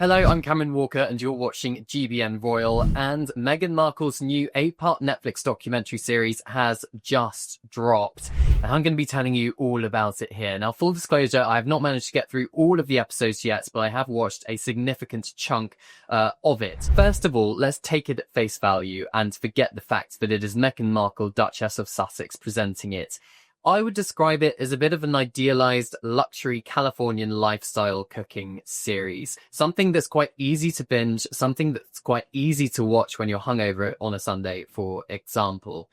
Hello, I'm Cameron Walker and you're watching GBN Royal, and Meghan Markle's new 8-part Netflix documentary series has just dropped. And I'm going to be telling you all about it here. Now, full disclosure, I have not managed to get through all of the episodes yet, but I have watched a significant chunk of it. First of all, let's take it at face value and forget the fact that it is Meghan Markle, Duchess of Sussex, presenting it. I would describe it as a bit of an idealized luxury Californian lifestyle cooking series. Something that's quite easy to binge, something that's quite easy to watch when you're hungover on a Sunday, for example.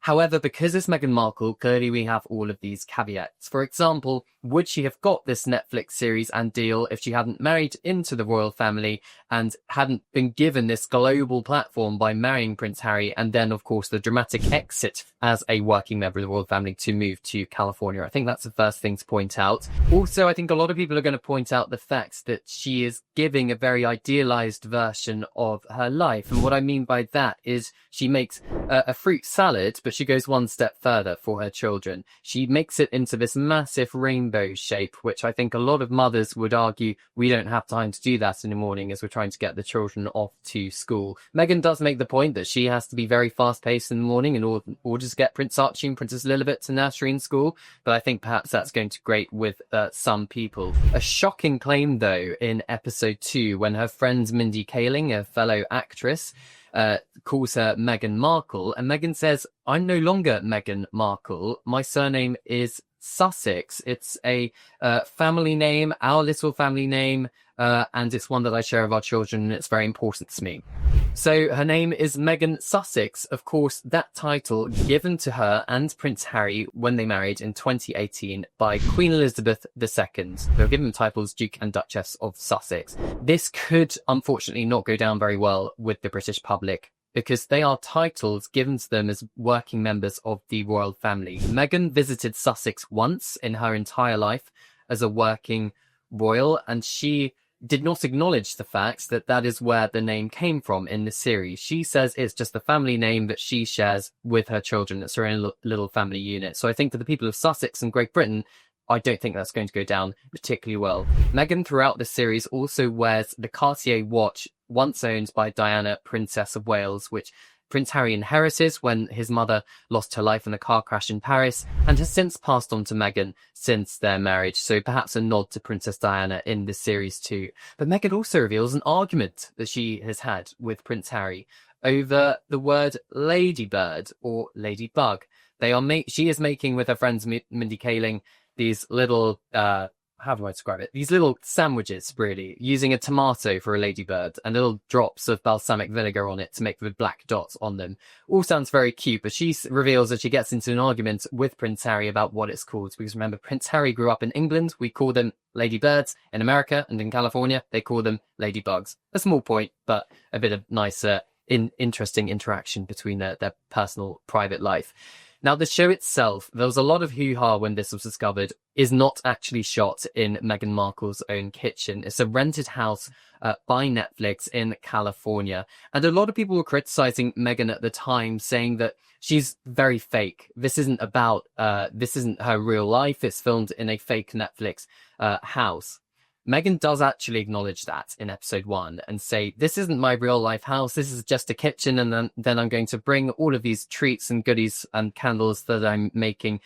However, because it's Meghan Markle, clearly we have all of these caveats. For example, would she have got this Netflix series and deal if she hadn't married into the royal family and hadn't been given this global platform by marrying Prince Harry and then, of course, the dramatic exit as a working member of the royal family to move to California? I think that's the first thing to point out. Also, I think a lot of people are going to point out the fact that she is giving a very idealized version of her life. And what I mean by that is she makes a fruit salad, but she goes one step further for her children. She makes it into this massive rainbow shape, which I think a lot of mothers would argue we don't have time to do that in the morning as we're trying to get the children off to school. Meghan does make the point that she has to be very fast-paced in the morning in order to get Prince Archie and Princess Lilibet to nursery and school, but I think perhaps that's going to grate with some people. A shocking claim, though, in episode 2, when her friend Mindy Kaling, a fellow actress, calls her Meghan Markle, and Meghan says, "I'm no longer Meghan Markle. My surname is Sussex. It's a family name, our little family name, and it's one that I share with our children, and it's very important to me." So her name is Meghan Sussex. Of course, that title given to her and Prince Harry when they married in 2018 by Queen Elizabeth II. They were given titles Duke and Duchess of Sussex. This could, unfortunately, not go down very well with the British public, because they are titles given to them as working members of the royal family. Meghan visited Sussex once in her entire life as a working royal, and she did not acknowledge the fact that that is where the name came from in the series. She says it's just the family name that she shares with her children. It's her own little family unit. So I think for the people of Sussex and Great Britain, I don't think that's going to go down particularly well. Meghan, throughout the series, also wears the Cartier watch once owned by Diana, Princess of Wales, which Prince Harry inherited when his mother lost her life in a car crash in Paris, and has since passed on to Meghan since their marriage. So perhaps a nod to Princess Diana in this series too. But Meghan also reveals an argument that she has had with Prince Harry over the word ladybird or ladybug. She is making with her friends Mindy Kaling these little, how do I describe it? These little sandwiches, really, using a tomato for a ladybird and little drops of balsamic vinegar on it to make the black dots on them. All sounds very cute, but she reveals that she gets into an argument with Prince Harry about what it's called. Because remember, Prince Harry grew up in England. We call them ladybirds. In America and in California, they call them ladybugs. A small point, but a bit of nicer, interesting interaction between their personal, private life. Now, the show itself, there was a lot of hoo-ha when this was discovered, is not actually shot in Meghan Markle's own kitchen. It's a rented house by Netflix in California. And a lot of people were criticizing Meghan at the time, saying that she's very fake. This isn't her real life. It's filmed in a fake Netflix house. Meghan does actually acknowledge that in episode 1 and say, "This isn't my real life house. This is just a kitchen. And then I'm going to bring all of these treats and goodies and candles that I'm making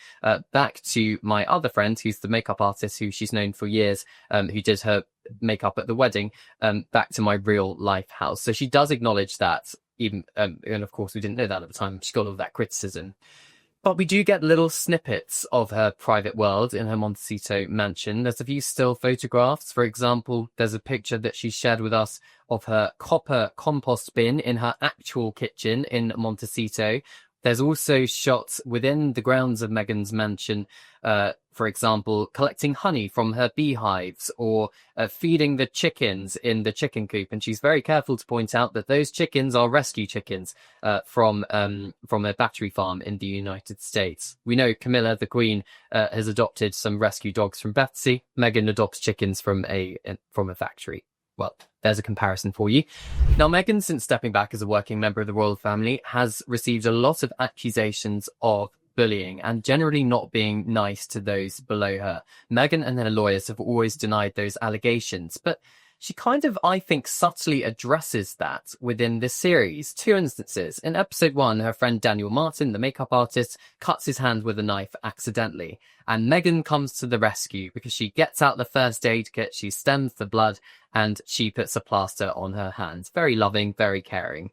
back to my other friend, who's the makeup artist who she's known for years, who did her makeup at the wedding, back to my real life house." So she does acknowledge that, even, and of course we didn't know that at the time. She got all of that criticism. But we do get little snippets of her private world in her Montecito mansion. There's a few still photographs. For example, there's a picture that she shared with us of her copper compost bin in her actual kitchen in Montecito. There's also shots within the grounds of Meghan's mansion, for example, collecting honey from her beehives or feeding the chickens in the chicken coop. And she's very careful to point out that those chickens are rescue chickens from a battery farm in the United States. We know Camilla, the Queen, has adopted some rescue dogs from Betsy. Meghan adopts chickens from a factory. Well, there's a comparison for you. Now, Meghan, since stepping back as a working member of the royal family, has received a lot of accusations of bullying and generally not being nice to those below her. Meghan and her lawyers have always denied those allegations, but she kind of, I think, subtly addresses that within this series. Two instances. In episode 1, her friend Daniel Martin, the makeup artist, cuts his hand with a knife accidentally. And Meghan comes to the rescue because she gets out the first aid kit, she stems the blood, and she puts a plaster on her hand. Very loving, very caring.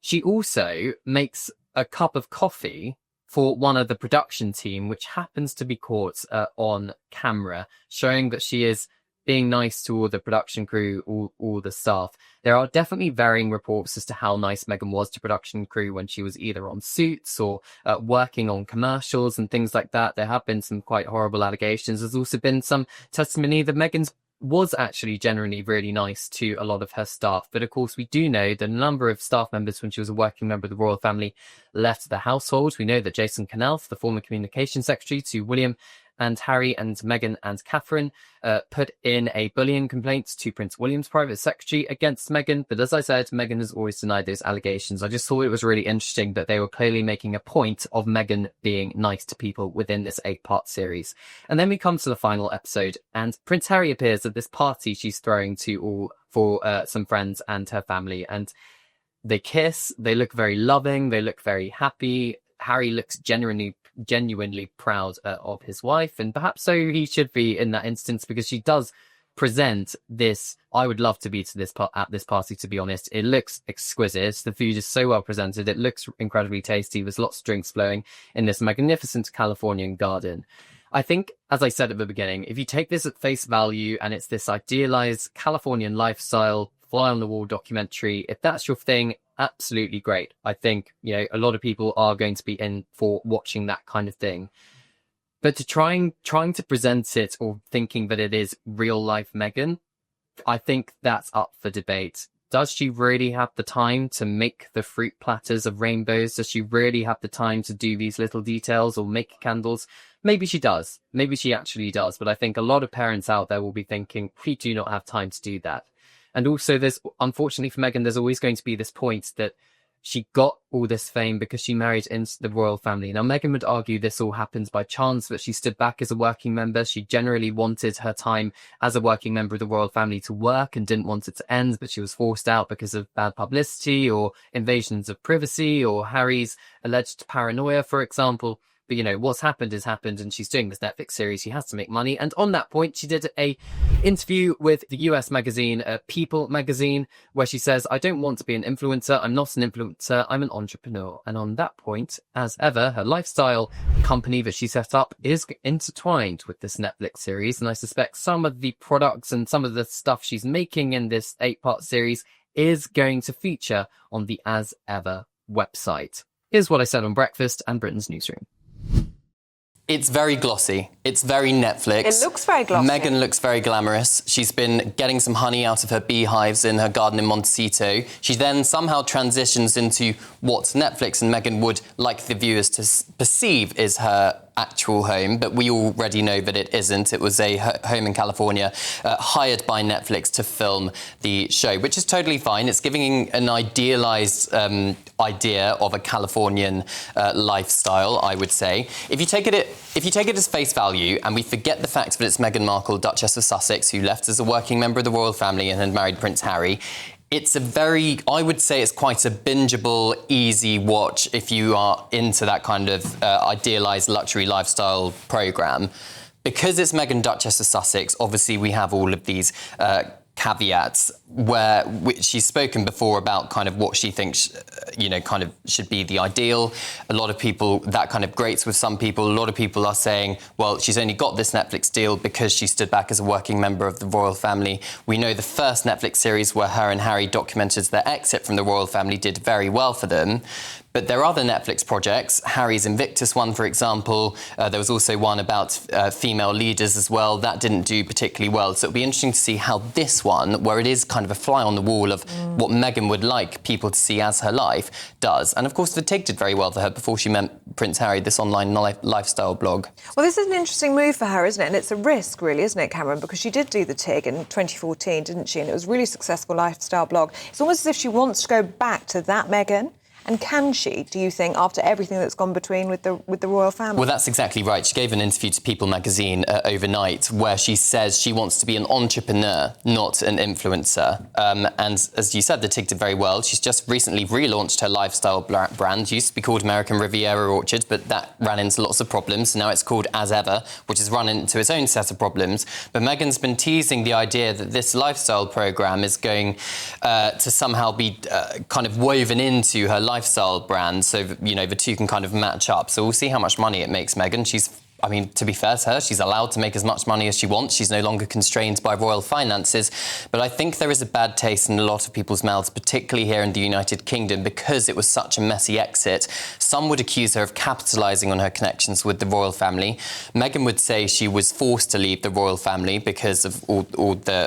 She also makes a cup of coffee for one of the production team, which happens to be caught on camera, showing that she is being nice to all the production crew, all the staff. There are definitely varying reports as to how nice Meghan was to production crew when she was either on Suits or working on commercials and things like that. There have been some quite horrible allegations. There's also been some testimony that Meghan was actually generally really nice to a lot of her staff. But of course, we do know that a number of staff members, when she was a working member of the royal family, left the household. We know that Jason Knauf, the former communications secretary to William and Harry and Meghan and Catherine, put in a bullying complaint to Prince William's private secretary against Meghan. But as I said, Meghan has always denied those allegations. I just thought it was really interesting that they were clearly making a point of Meghan being nice to people within this 8-part series. And then we come to the final episode, and Prince Harry appears at this party she's throwing for some friends and her family. And they kiss, they look very loving, they look very happy. Harry looks genuinely proud of his wife, and perhaps so he should be in that instance, because she does present this. I would love to be at this party, to be honest. It looks exquisite. The food is so well presented. It looks incredibly tasty. There's lots of drinks flowing in this magnificent Californian garden. I think, as I said at the beginning, if you take this at face value and it's this idealized Californian lifestyle, fly on the wall documentary, if that's your thing, absolutely great. I think, a lot of people are going to be in for watching that kind of thing. But trying to present it or thinking that it is real life Meghan, I think that's up for debate. Does she really have the time to make the fruit platters of rainbows? Does she really have the time to do these little details or make candles? Maybe she does. Maybe she actually does. But I think a lot of parents out there will be thinking, we do not have time to do that. And also, unfortunately for Meghan, there's always going to be this point that she got all this fame because she married into the royal family. Now, Meghan would argue this all happens by chance, that she stood back as a working member. She generally wanted her time as a working member of the royal family to work and didn't want it to end, but she was forced out because of bad publicity or invasions of privacy or Harry's alleged paranoia, for example. But, what's happened is happened, and she's doing this Netflix series. She has to make money. And on that point, she did a interview with the US magazine, People magazine, where she says, I don't want to be an influencer. I'm not an influencer. I'm an entrepreneur. And on that point, as ever, her lifestyle company that she set up is intertwined with this Netflix series. And I suspect some of the products and some of the stuff she's making in this 8-part series is going to feature on the As Ever website. Here's what I said on Breakfast and Britain's Newsroom. It's very glossy. It's very Netflix. It looks very glossy. Meghan looks very glamorous. She's been getting some honey out of her beehives in her garden in Montecito. She then somehow transitions into what Netflix and Meghan would like the viewers to perceive is her actual home, but we already know that it isn't. It was a home in California hired by Netflix to film the show, which is totally fine. It's giving an idealized idea of a Californian lifestyle, I would say. If you take it as face value, and we forget the fact that it's Meghan Markle, Duchess of Sussex, who left as a working member of the royal family and had married Prince Harry, I would say it's quite a bingeable, easy watch if you are into that kind of idealised luxury lifestyle programme. Because it's Meghan, Duchess of Sussex, obviously we have all of these caveats which she's spoken before about kind of what she thinks, kind of should be the ideal. A lot of people, that kind of grates with some people. A lot of people are saying, well, she's only got this Netflix deal because she stood back as a working member of the royal family. We know the first Netflix series where her and Harry documented their exit from the royal family did very well for them. But there are other Netflix projects, Harry's Invictus one, for example. There was also one about female leaders as well. That didn't do particularly well. So it'll be interesting to see how this one, where it is kind of a fly on the wall of what Meghan would like people to see as her life, does. And of course, the TIG did very well for her before she met Prince Harry, this online lifestyle blog. Well, this is an interesting move for her, isn't it? And it's a risk, really, isn't it, Cameron? Because she did do the TIG in 2014, didn't she? And it was a really successful lifestyle blog. It's almost as if she wants to go back to that Meghan And can she, do you think, after everything that's gone between with the royal family? Well, that's exactly right. She gave an interview to People magazine overnight where she says she wants to be an entrepreneur, not an influencer. And as you said, the TIG did very well. She's just recently relaunched her lifestyle brand. Used to be called American Riviera Orchard, but that ran into lots of problems. Now it's called As Ever, which has run into its own set of problems. But Meghan's been teasing the idea that this lifestyle programme is going to somehow be kind of woven into her lifestyle brand, so, you know, the two can kind of match up. So we'll see how much money it makes Meghan. I mean, to be fair to her, she's allowed to make as much money as she wants. She's no longer constrained by royal finances. But I think there is a bad taste in a lot of people's mouths, particularly here in the United Kingdom, because it was such a messy exit. Some would accuse her of capitalising on her connections with the royal family. Meghan would say she was forced to leave the royal family because of all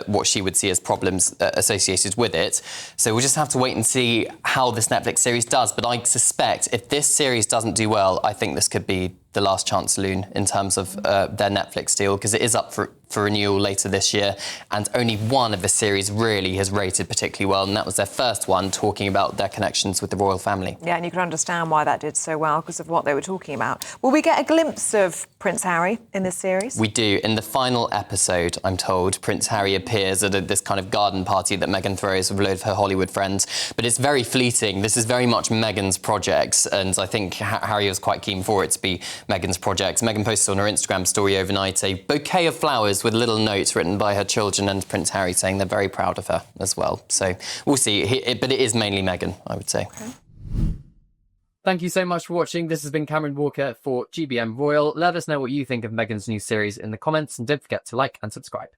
what she would see as problems associated with it. So we'll just have to wait and see how this Netflix series does. But I suspect if this series doesn't do well, I think this could be the last chance saloon in terms of their Netflix deal, because it is up for renewal later this year, and only one of the series really has rated particularly well, and that was their first one, talking about their connections with the royal family. Yeah, and you can understand why that did so well, because of what they were talking about. Will we get a glimpse of Prince Harry in this series? We do. In the final episode, I'm told, Prince Harry appears at this kind of garden party that Meghan throws with a load of her Hollywood friends, but it's very fleeting. This is very much Meghan's project, and I think Harry was quite keen for it to be Meghan's project. Meghan posted on her Instagram story overnight a bouquet of flowers with little notes written by her children and Prince Harry saying they're very proud of her as well. So we'll see. But it is mainly Meghan, I would say. Okay. Thank you so much for watching. This has been Cameron Walker for GBM Royal. Let us know what you think of Meghan's new series in the comments, and don't forget to like and subscribe.